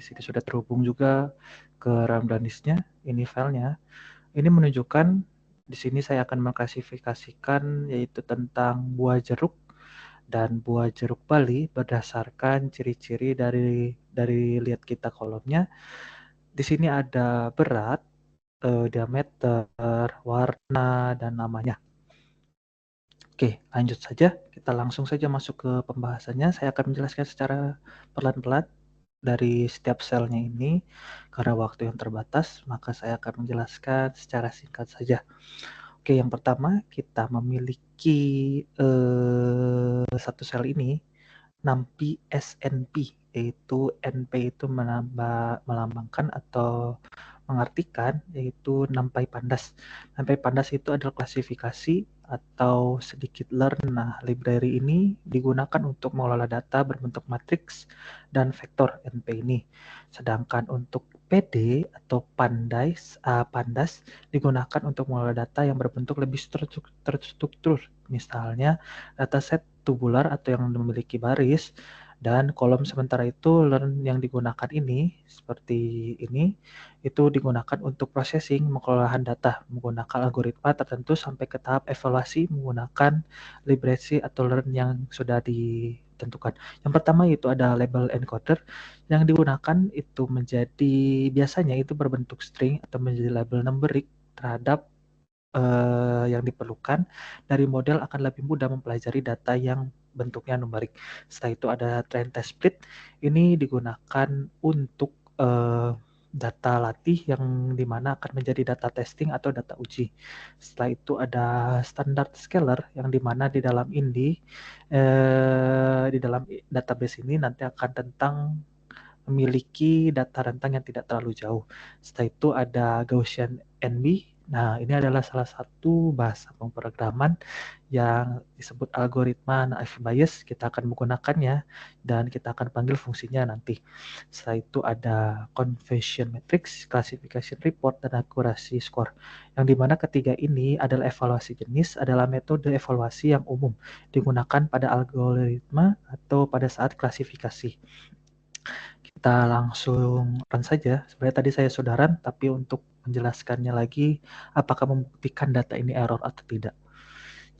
di sini sudah terhubung juga ke RAM dan disknya. Ini filenya. Ini menunjukkan di sini saya akan mengklasifikasikan yaitu tentang buah jeruk dan buah jeruk Bali berdasarkan ciri-ciri dari lihat kita kolomnya. Di sini ada berat, diameter, warna, dan namanya. Oke, lanjut saja. Kita langsung saja masuk ke pembahasannya. Saya akan menjelaskan secara pelan-pelan dari setiap selnya ini. Karena waktu yang terbatas, maka saya akan menjelaskan secara singkat saja. Oke, yang pertama kita memiliki satu sel ini nampi SNP, yaitu NP itu melambangkan atau mengartikan yaitu nampai pandas. Nampai pandas itu adalah klasifikasi atau sedikit learn. Nah, library ini digunakan untuk mengelola data berbentuk matriks dan vektor NP ini. Sedangkan untuk PD atau pandas digunakan untuk mengelola data yang berbentuk lebih terstruktur. Misalnya dataset tubular atau yang memiliki baris, dan kolom. Sementara itu learn yang digunakan ini seperti ini itu digunakan untuk processing pengelolaan data menggunakan algoritma tertentu sampai ke tahap evaluasi menggunakan library atau learn yang sudah ditentukan. Yang pertama itu ada label encoder yang digunakan itu menjadi biasanya itu berbentuk string atau menjadi label numerik terhadap yang diperlukan dari model akan lebih mudah mempelajari data yang bentuknya numerik. Setelah itu ada train test split, ini digunakan untuk data latih yang dimana akan menjadi data testing atau data uji. Setelah itu ada standard scaler yang dimana di dalam di dalam database ini nanti akan tentang memiliki data rentang yang tidak terlalu jauh. Setelah itu ada Gaussian NB. Nah, ini adalah salah satu bahasa pemrograman yang disebut algoritma naive Bayes. Kita akan menggunakannya dan kita akan panggil fungsinya nanti. Setelah itu ada confession matrix, classification report, dan akurasi score. Yang dimana ketiga ini adalah evaluasi jenis, adalah metode evaluasi yang umum digunakan pada algoritma atau pada saat klasifikasi. Kita langsung run saja. Sebenarnya tadi saya sudah run, tapi untuk menjelaskannya lagi, apakah membuktikan data ini error atau tidak.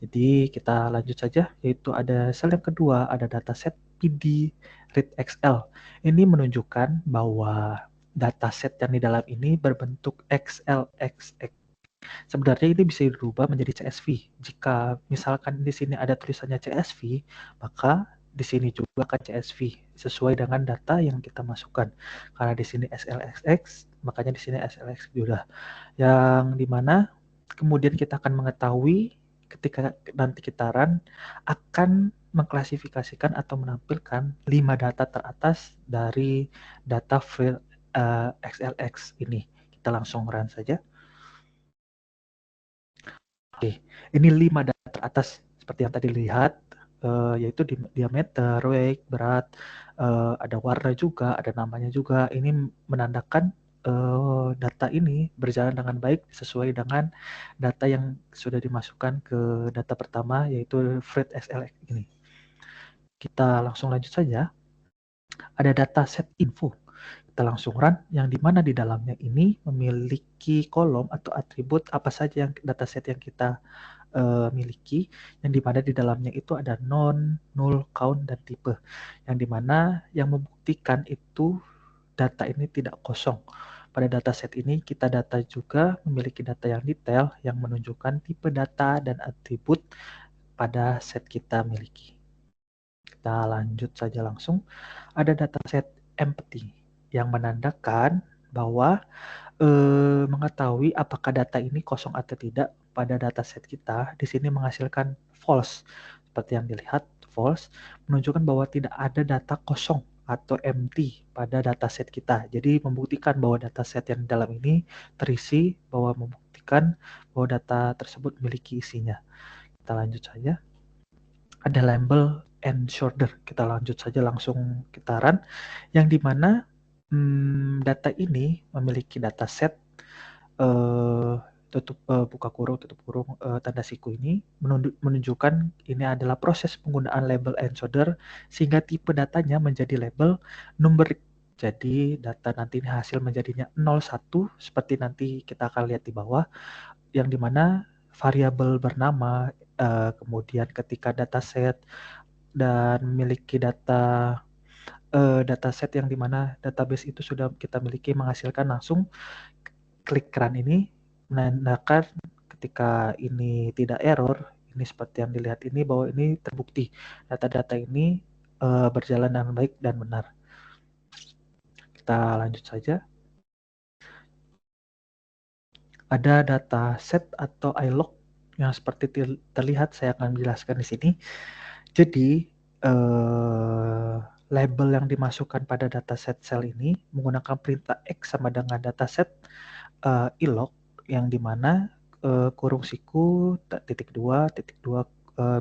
Jadi kita lanjut saja, yaitu ada sel yang kedua, ada dataset PD read XL. Ini menunjukkan bahwa dataset yang di dalam ini berbentuk XLXX. Sebenarnya ini bisa dirubah menjadi CSV. Jika misalkan di sini ada tulisannya CSV, maka di sini juga akan CSV sesuai dengan data yang kita masukkan. Karena di sini SLXX, makanya di sini SLX juga. Yang dimana kemudian kita akan mengetahui ketika nanti kita run akan mengklasifikasikan atau menampilkan 5 data teratas dari data file XLX ini. Kita langsung run saja. Oke, ini 5 data teratas seperti yang tadi lihat, yaitu diameter, weight, berat, ada warna juga, ada namanya juga. Ini menandakan data ini berjalan dengan baik sesuai dengan data yang sudah dimasukkan ke data pertama, yaitu Fred SLX ini. Kita langsung lanjut saja. Ada data set info. Kita langsung run, yang dimana di dalamnya ini memiliki kolom atau atribut apa saja yang dataset yang kita miliki, yang dimana di dalamnya itu ada non, null, count, dan tipe, yang dimana yang membuktikan itu data ini tidak kosong. Pada dataset ini kita data juga memiliki data yang detail yang menunjukkan tipe data dan atribut pada set kita miliki. Kita lanjut saja langsung. Ada dataset empty yang menandakan bahwa mengetahui apakah data ini kosong atau tidak pada dataset kita. Di sini menghasilkan false. Seperti yang dilihat, false menunjukkan bahwa tidak ada data kosong atau empty pada dataset kita. Jadi membuktikan bahwa dataset yang dalam ini terisi, bahwa membuktikan bahwa data tersebut memiliki isinya. Kita lanjut saja. Ada label and shoulder. Kita lanjut saja langsung kita run, yang dimana data ini memiliki dataset buka kurung, tutup kurung, tanda siku ini menunjukkan ini adalah proses penggunaan label encoder sehingga tipe datanya menjadi label numerik. Jadi data nanti ini hasil menjadinya 01 seperti nanti kita akan lihat di bawah, yang dimana variabel bernama, kemudian ketika dataset dan memiliki dataset yang dimana database itu sudah kita miliki menghasilkan langsung klik run ini menandakan ketika ini tidak error, ini seperti yang dilihat ini bahwa ini terbukti data-data ini berjalan dengan baik dan benar. Kita lanjut saja. Ada dataset atau ilog yang seperti terlihat, saya akan menjelaskan di sini. Jadi label yang dimasukkan pada dataset cell ini menggunakan perintah X sama dengan dataset ilog, yang dimana kurung siku titik 2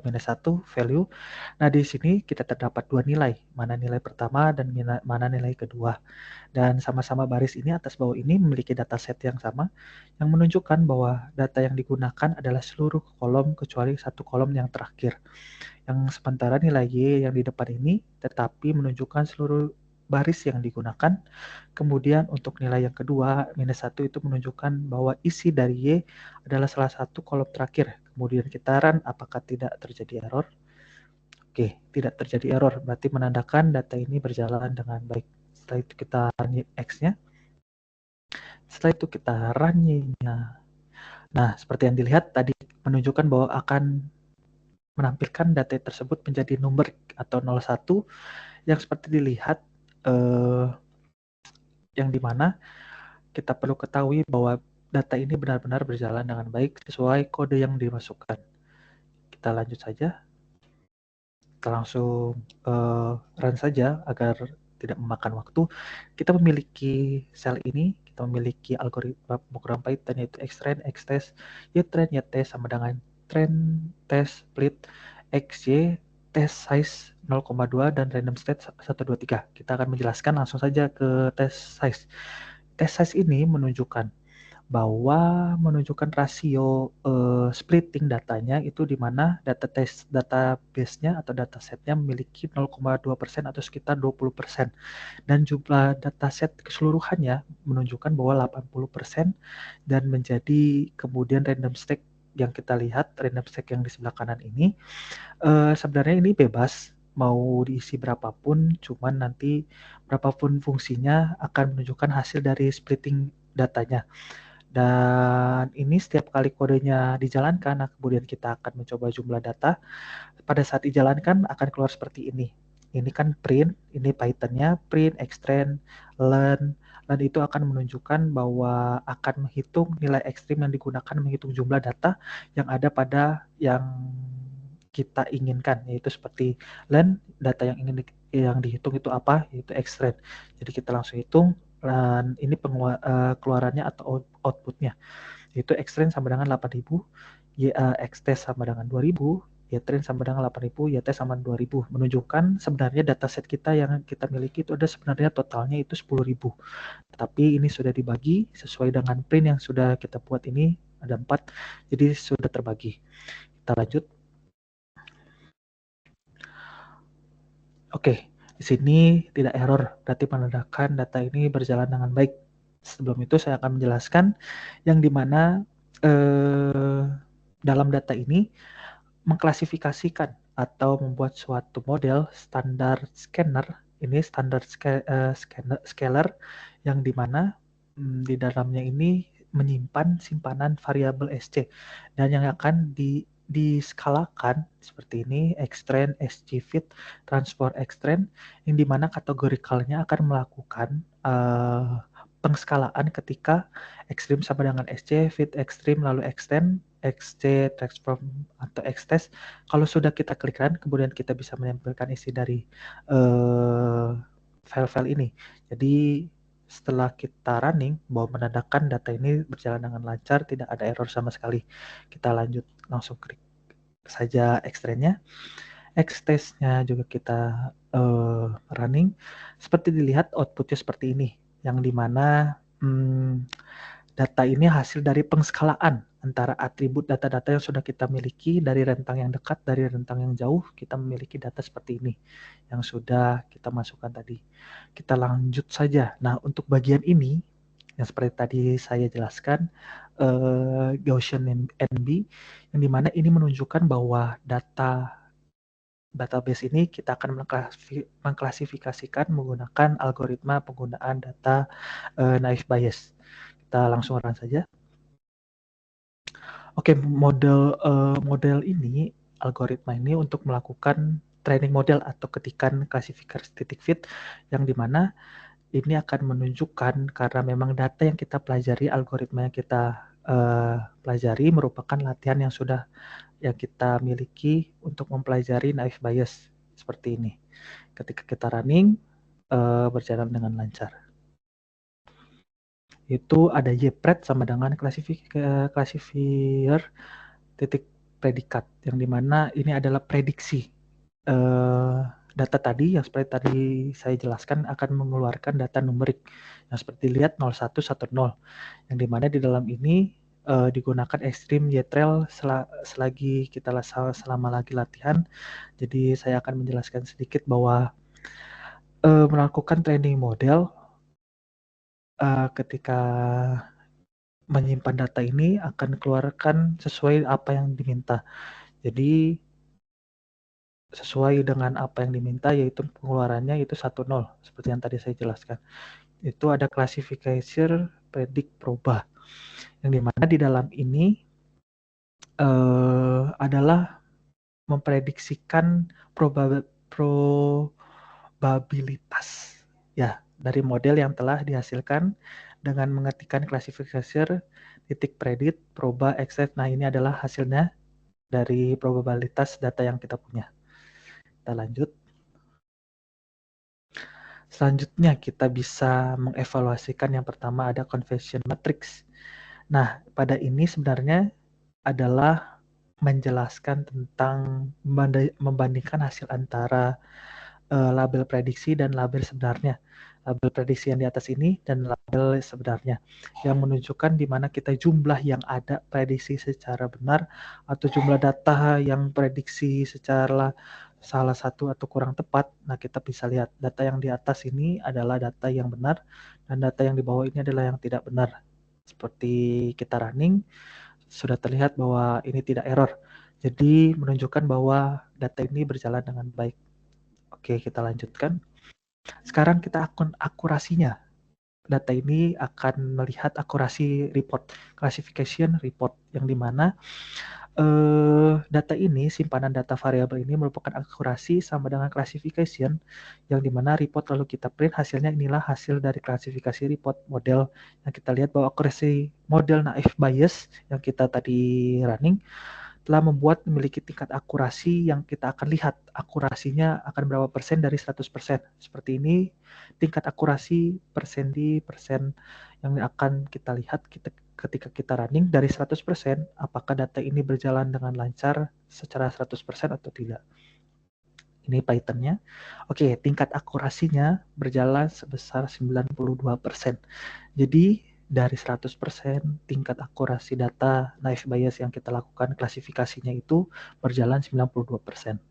minus 1 value. Nah, di sini kita terdapat dua nilai, mana nilai pertama dan mana nilai kedua. Dan sama-sama baris ini atas bawah ini memiliki dataset yang sama, yang menunjukkan bahwa data yang digunakan adalah seluruh kolom kecuali satu kolom yang terakhir. Yang sementara nilai Y yang di depan ini tetapi menunjukkan seluruh baris yang digunakan. Kemudian untuk nilai yang kedua, minus 1 itu menunjukkan bahwa isi dari Y adalah salah satu kolom terakhir. Kemudian kita run, apakah tidak terjadi error? Oke, tidak terjadi error, berarti menandakan data ini berjalan dengan baik. Setelah itu kita run X-nya. Setelah itu kita run Y-nya. Nah, seperti yang dilihat tadi menunjukkan bahwa akan menampilkan data tersebut menjadi numerik atau 01 yang seperti dilihat, yang dimana kita perlu ketahui bahwa data ini benar-benar berjalan dengan baik sesuai kode yang dimasukkan. Kita lanjut saja. Kita langsung run saja agar tidak memakan waktu. Kita memiliki sel ini, kita memiliki algoritma pemrograman Python yaitu xtrain, xtest, ytrain, ytest sama dengan train, test, split, xy, test size 0,2 dan random state 123. Kita akan menjelaskan langsung saja ke test size. Test size ini menunjukkan rasio splitting datanya itu di mana database-nya atau datasetnya memiliki 0,2% atau sekitar 20%, dan jumlah dataset keseluruhannya menunjukkan bahwa 80%, dan menjadi kemudian random stack yang kita lihat, random stack yang di sebelah kanan ini sebenarnya ini bebas mau diisi berapapun, cuman nanti berapapun fungsinya akan menunjukkan hasil dari splitting datanya. Dan ini setiap kali kodenya dijalankan, nah kemudian kita akan mencoba jumlah data. Pada saat dijalankan akan keluar seperti ini. Ini kan print, ini Python-nya, print, extend, learn, dan itu akan menunjukkan bahwa akan menghitung nilai ekstrim yang digunakan menghitung jumlah data yang ada pada yang kita inginkan, yaitu seperti learn, data yang dihitung itu apa, yaitu extend. Jadi kita langsung hitung, dan ini keluarannya atau outputnya, yaitu xtrain sama dengan 8000, xtest sama dengan 2000, ytrain sama dengan 8000, ytest sama 2000, menunjukkan sebenarnya dataset kita yang kita miliki itu ada sebenarnya totalnya itu 10.000, tapi ini sudah dibagi sesuai dengan print yang sudah kita buat ini ada 4, jadi sudah terbagi. Kita lanjut. Oke, di sini tidak error, berarti menandakan data ini berjalan dengan baik. Sebelum itu saya akan menjelaskan yang dimana dalam data ini mengklasifikasikan atau membuat suatu model standar scanner, ini standar scalar yang dimana di dalamnya ini menyimpan simpanan variabel SC, dan yang akan diskalakan seperti ini, xtrain, sgfit, transport xtrain, yang dimana kategorikalnya akan melakukan pengskalaan ketika ekstrim sama dengan SC, fit ekstrim, lalu extend, XC, transform, atau xtest. Kalau sudah kita klik run, kemudian kita bisa menyampaikan isi dari file-file ini. Jadi setelah kita running, bahwa menandakan data ini berjalan dengan lancar, tidak ada error sama sekali. Kita lanjut, langsung klik saja xtrain-nya. Xtest-nya juga kita running. Seperti dilihat outputnya seperti ini, yang dimana data ini hasil dari pengskalaan antara atribut data-data yang sudah kita miliki dari rentang yang dekat, dari rentang yang jauh, kita memiliki data seperti ini yang sudah kita masukkan tadi. Kita lanjut saja. Nah, untuk bagian ini yang seperti tadi saya jelaskan, Gaussian NB, yang dimana ini menunjukkan bahwa database ini kita akan mengklasifikasikan menggunakan algoritma penggunaan data naive Bayes. Kita langsung run saja. Oke, model ini, algoritma ini untuk melakukan training model atau ketikan klasifikasi titik fit, yang dimana ini akan menunjukkan karena memang data yang kita pelajari, algoritma yang kita pelajari merupakan latihan yang kita miliki untuk mempelajari naive Bayes seperti ini. Ketika kita running, berjalan dengan lancar. Itu ada YPRED sama dengan classifier titik predikat, yang dimana ini adalah prediksi data tadi yang seperti tadi saya jelaskan akan mengeluarkan data numerik yang seperti lihat 0110, yang dimana di dalam ini digunakan ekstrim YTRL selagi kita selama lagi latihan. Jadi saya akan menjelaskan sedikit bahwa melakukan training model ketika menyimpan data ini akan keluarkan sesuai apa yang diminta. Jadi sesuai dengan apa yang diminta, yaitu pengeluarannya itu 10 seperti yang tadi saya jelaskan. Itu ada classifier predict proba, yang dimana di dalam ini adalah memprediksikan probabilitas ya dari model yang telah dihasilkan dengan mengetikkan classifier titik predict proba exact. Nah, ini adalah hasilnya dari probabilitas data yang kita punya. Kita lanjut. Selanjutnya kita bisa mengevaluasikan yang pertama ada conversion matrix. Nah, pada ini sebenarnya adalah menjelaskan tentang membandingkan hasil antara label prediksi dan label sebenarnya. Label prediksi yang di atas ini dan label sebenarnya yang menunjukkan di mana kita jumlah yang ada prediksi secara benar atau jumlah data yang prediksi secara salah satu atau kurang tepat. Nah, kita bisa lihat data yang di atas ini adalah data yang benar dan data yang di bawah ini adalah yang tidak benar. Seperti kita running, sudah terlihat bahwa ini tidak error. Jadi menunjukkan bahwa data ini berjalan dengan baik. Oke, kita lanjutkan. Sekarang kita akurasinya. Data ini akan melihat akurasi report, classification report, yang dimana data ini, simpanan data variabel ini merupakan akurasi sama dengan classification, yang dimana report lalu kita print hasilnya. Inilah hasil dari klasifikasi report model yang kita lihat bahwa akurasi model naive Bayes yang kita tadi running telah memiliki tingkat akurasi yang kita akan lihat akurasinya akan berapa persen dari 100%. Seperti ini tingkat akurasi persen di persen yang akan kita lihat ketika kita running dari 100%, apakah data ini berjalan dengan lancar secara 100% atau tidak. Ini Python-nya. Oke, tingkat akurasinya berjalan sebesar 92%. Jadi dari 100% tingkat akurasi data naive Bayes yang kita lakukan klasifikasinya itu berjalan 92%.